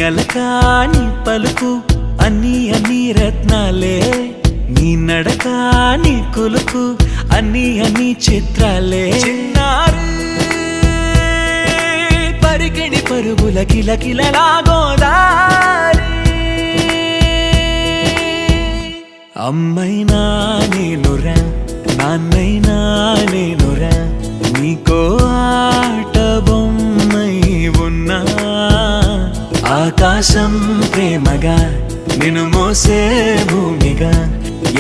అలకా నీ పలుకు అన్నీ అన్నీ రత్నాలే, నీ నడక నీ కులుకు అన్నీ అన్నీ చిత్రాలే. చిన్నారు పరికిణి పరుగుల కిలకిలలా గోదారి, అమ్మైనా నేనురా నాన్నైనా నేనురా, నీకో ఆట బొమ్మై ఉన్నా. ఆకాశం ప్రేమగా నిన్ను మోసే భూమిగా,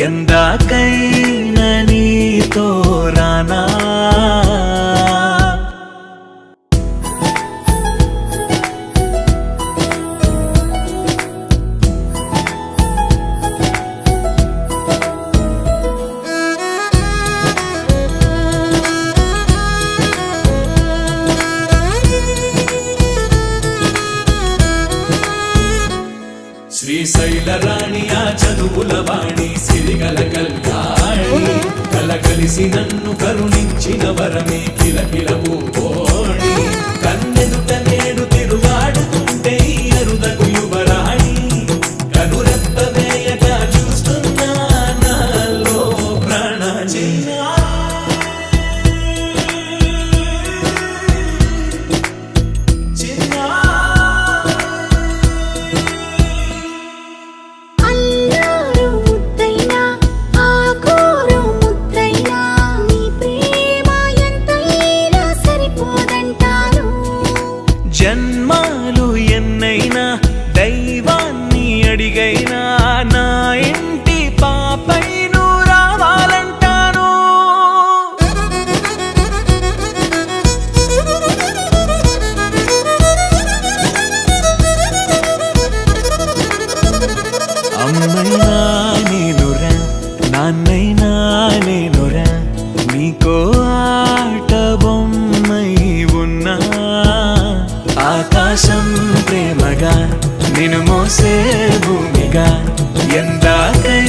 ఎందాకైనా నీతో రానా. శ్రీశైల రాణి ఆ చదువుల వాణి, సిరిగల కల్యాణి, కలగలిసి నన్ను కరుణించిన వరమే కిలకిల పూకోణి. కన్నెదుట నేడు తిరుగాడుతుంటే అరుదకు యువరాణి, కనురెప్ప వేయగా చూస్తున్నా నాలో ప్రాణ. జన్మాలు ఎన్నైనా దైవాన్ని అడిగైనా, నా ఇంటి పాపై నువ్వు రావాలంటాను. అమ్మైనా నేనురా నాన్నైనా నేనురా, నీకో ఆట బొమ్మై ఉన్నా. ఆకాశం ప్రేమగా నిన్ను మోసే భూమిగా, ఎందాకై